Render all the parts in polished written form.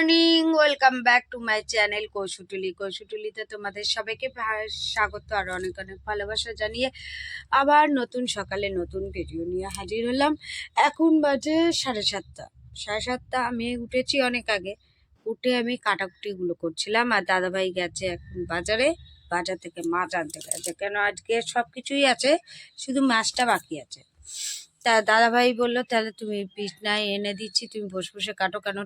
Morning, welcome back to my channel কৌশুটুলিতে তোমাদের সবাইকে স্বাগত আর অনেক অনেক ভালোবাসা জানিয়ে আবার নতুন সকালে নতুন ভিডিও নিয়ে হাজির হলাম। এখন বাজে 7:30। আমি উঠেছি অনেক আগে, উঠে আমি কাটাকুটিগুলো করছিলাম আর দাদাভাই গেছে এখন বাজার থেকে মাছ আনতে গেছে, কেন আজকে সব কিছুই আছে, শুধু মাছটা বাকি আছে। তা দাদাভাই বললো তাহলে তুমি বিছনায় এনে দিচ্ছি, তুমি বসে বসে কাটো, কেন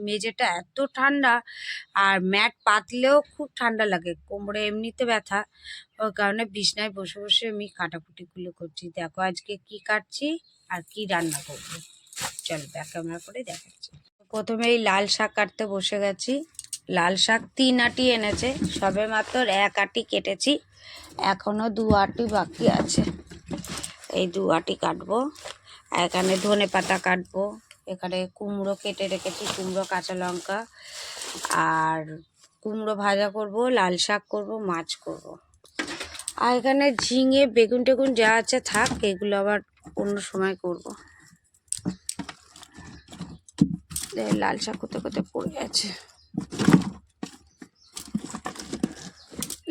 মেঝেটা এত ঠান্ডা আর ম্যাট পাতলেও খুব ঠান্ডা লাগে, কোমরে এমনিতে ব্যথা, ওই কারণে বিছনায় বসে বসে আমি কাটাকুটিগুলো করছি। দেখো আজকে কি কাটছি আর কি রান্না করবো, চলো ব্যাক ক্যামেরা করে দেখাচ্ছি। প্রথমেই লাল শাক কাটতে বসে গেছি। লাল শাক 3 আটি এনেছে, সবে মাত্র 1 আটি কেটেছি, এখনো 2 আটি বাকি আছে। এই 2 আটি কাটবো। এখানে ধনে পাতা কাটবো, এখানে কুমড়ো কেটে রেখেছি, কুমড়ো কাঁচা লঙ্কা, আর কুমড়ো ভাজা করব, লাল শাক করব, মাছ করব। আর এখানে ঝিঙে বেগুন টেগুন যা আছে থাক, এগুলো আবার অন্য সময় করব। লাল শাক কোথায় কোথায় পড়ে আছে।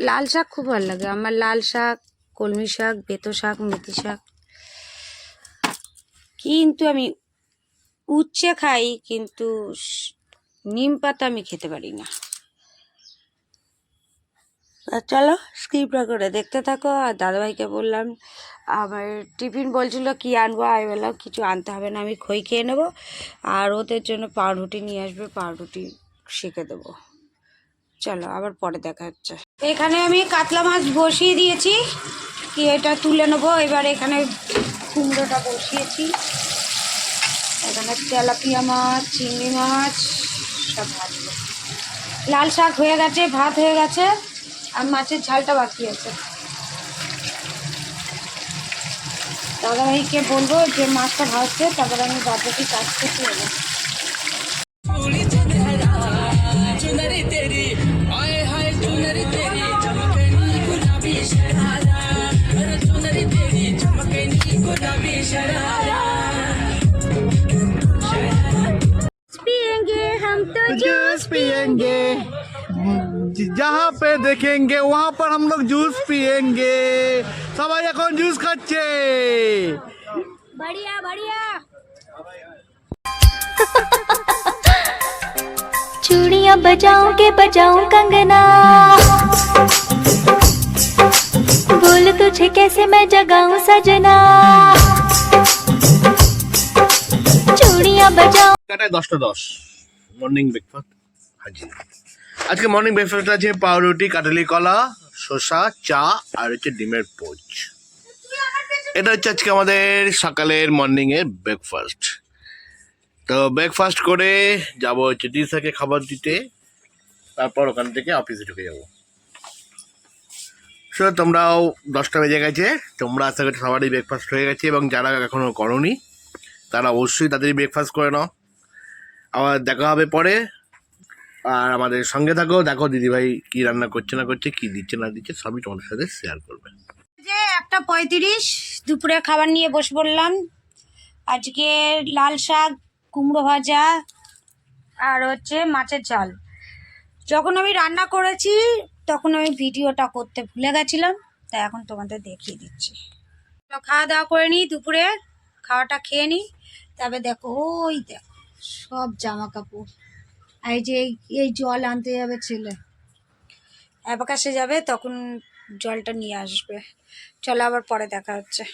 লাল শাক খুব ভালো লাগে আমার, লাল শাক, কলমি শাক, বেতো শাক, মেথি শাক। কিন্তু আমি উচ্ছে খাই, কিন্তু নিম পাতা আমি খেতে পারি না। চলো স্কিপটা করে দেখতে থাকো। আর দাদাভাইকে বললাম, আমার টিফিন বলছিল কি আনবো, আমি বললাম কিছু আনতে হবে না, আমি খই খেয়ে নেবো, আর ওদের জন্য পাউরুটি নিয়ে আসবে, পাউরুটি শিখে দেবো। চলো আবার পরে দেখা হচ্ছে। এখানে আমি কাতলা মাছ বসিয়ে দিয়েছি, কি এটা তুলে নেবো। এবার এখানে কুমড়োটা বসিয়েছি, এখানে তেলাপিয়া মাছ, চিংড়ি মাছ সব ভাজবো। লাল শাক হয়ে গেছে, ভাত হয়ে গেছে, আর মাছের ঝালটা বাকি আছে। দাদাভাইকে বলবো যে মাছটা ভাজতে, তারপরে আমি বাদবাকি কাজ করতে যাবো। हम तो जूस पियेंगे, जहाँ पे देखेंगे वहाँ पर हम लोग जूस पियेंगे। सबाई এখন জুস খাচ্ছে। बढ़िया बढ़िया। चूड़ियाँ बजाऊं के बजाऊं कंगना, बोल तुझे कैसे मैं जगाऊं सजना, चूड़ियाँ बजाऊं। 10:10 মর্নিং ব্রেকফাস্ট হাজির। আজকে মর্নিং ব্রেকফাস্ট আছে পাউরুটি, কাটালি কলা, শসা, চা আর হচ্ছে ডিমের পোচ। এটা হচ্ছে আজকে আমাদের সকালের মর্নিং এর ব্রেকফাস্ট। তো ব্রেকফাস্ট করে যাবো হচ্ছে দিশাকে খাবার দিতে, তারপর ওখান থেকে অফিসে ঢুকে যাবো। সো তোমরাও 10টা বেজে গেছে, তোমরা আশা করছি সবারই ব্রেকফাস্ট হয়ে গেছে, এবং যারা এখনো করোনি তারা অবশ্যই তাদের ব্রেকফাস্ট করে নাও। আবার দেখা হবে পরে, আর আমাদের সঙ্গে থাকো, দেখো দিদিভাই কি রান্না করছে না করছে, কি দিচ্ছে না দিচ্ছে, সবই তোমাদের সাথে শেয়ার করবে। যে 1:35 দুপুরে খাবার নিয়ে বসে পড়লাম। আজকে লাল শাক, কুমড়ো ভাজা আর হচ্ছে মাছের ঝাল। যখন আমি রান্না করেছি তখন আমি ভিডিওটা করতে ভুলে গেছিলাম, তাই এখন তোমাদের দেখিয়ে দিচ্ছি। খাওয়া দাওয়া করে নিই, দুপুরে খাওয়াটা খেয়ে নিই, তবে দেখো ওই দেখো সব জামা কাপড়। এই যে এই জল আনতে যাবে ছেলে, অ্যাবাকাসে যাবে, তখন জলটা নিয়ে আসবে। চলো আবার পরে দেখা হচ্ছে।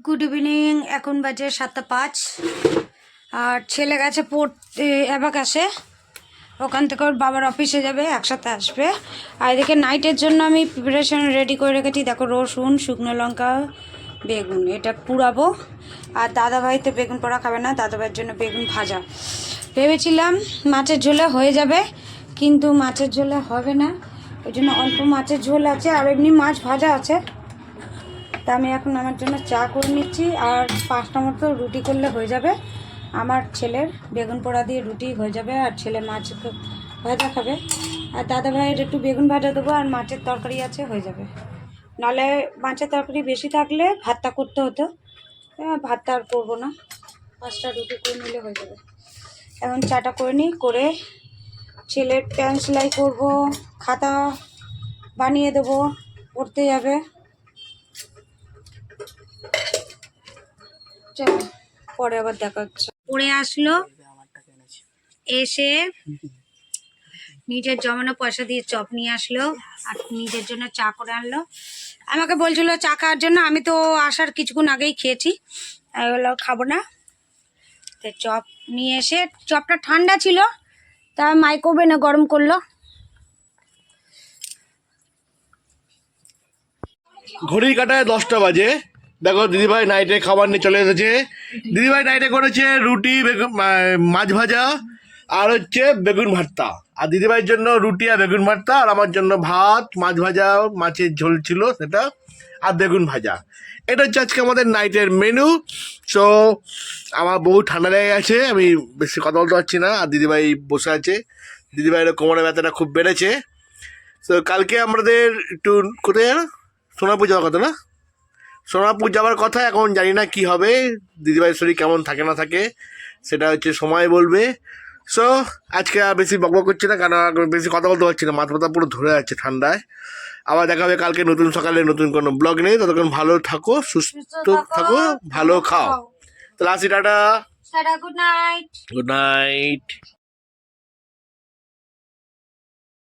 গুড ইভিনিং, এখন বাজে 7:05, আর ছেলে গেছে পড়তে অ্যাবাকাসে, ওখান থেকে ওর বাবার অফিসে যাবে, একসাথে আসবে। আর এদিকে নাইটের জন্য আমি প্রিপারেশন রেডি করে রেখেছি, দেখো রসুন, শুকনো লঙ্কা, বেগুন, এটা পুড়াবো। আর দাদাভাই তো বেগুন পোড়া খাবে না, দাদাভাইয়ের জন্য বেগুন ভাজা। ভেবেছিলাম মাছের ঝোলে হয়ে যাবে, কিন্তু মাছের ঝোলে হবে না, ওই জন্য অল্প মাছের ঝোল আছে, আর এমনি মাছ ভাজা আছে। তা আমি এখন আমার জন্য চা করে নিচ্ছি, আর 5টা মতো রুটি করলে হয়ে যাবে। আমার ছেলের বেগুন পোড়া দিয়ে রুটি হয়ে যাবে, আর ছেলে মাছ ভাজা খাবে, আর দাদা ভাইয়ের একটু বেগুন ভাজা দেবো, আর মাছের তরকারি আছে, হয়ে যাবে। নাহলে মাছের তরকারি বেশি থাকলে ভাতটা করতে হতো, ভাতটা আর করবো না, 5টা রুটি করে নিলে হয়ে যাবে। এখন চাটা করে নিই, করে ছেলের প্যান্ট সেলাই করবো, খাতা বানিয়ে দেবো, পড়তে যাবে। চলো পরে আবার দেখা হচ্ছে। পড়ে আসলো, এসে নিজের জমানো পয়সা দিয়ে চপ নিয়ে আসলো আর নিজের জন্য চা করে আনলো। আমাকে বলছিল চা খাওয়ার জন্য, আমি তো আসার কিছুক্ষণ আগেই খেয়েছি, আমি বললাম খাবো না। তো চপ নিয়ে এসে, চপটা ঠান্ডা ছিল তা মাইক্রোওভেনে গরম করলো। ঘড়ি কাটায় 10টা বাজে। দেখো দিদিভাই নাইটে খাবার নিয়ে চলে এসেছে। দিদিভাই নাইটে করেছে রুটি, মাছ ভাজা আর হচ্ছে বেগুন ভর্তা। আর দিদিভাইয়ের জন্য রুটি আর বেগুন ভর্তা, আর আমার জন্য ভাত, মাছ ভাজা, মাছের ঝোল ছিল সেটা, আর বেগুন ভাজা। এটা হচ্ছে আজকে আমাদের নাইটের মেনু। সো আমার বহু ঠান্ডা লেগে গেছে, আমি বেশি কথা বলতে পারছি না। আর দিদিভাই বসে আছে, দিদিভাইয়ের কোমরের ব্যথাটা খুব বেড়েছে। তো কালকে আমাদের একটু কোথায় যেন সোনারপুর যাওয়ার কথা না, সোনারপুর যাওয়ার কথা। এখন জানি না কি হবে, দিদিভাইয়ের শরীর কেমন থাকে না থাকে সেটা হচ্ছে সময় বলবে। সো আজকে আর বেশি বকবক করছি না, কারণ বেশি কথা বলতে পারছি না, মাথা ব্যথা পুরো ধরে যাচ্ছে ঠান্ডায়। আবার দেখা হবে কালকে নতুন সকালে, নতুন কোনো ব্লগ নেই। ততক্ষণ ভালো থাকো, সুস্থ থাকো, ভালো খাও। তাহলে আসি, tata, good night. Good night.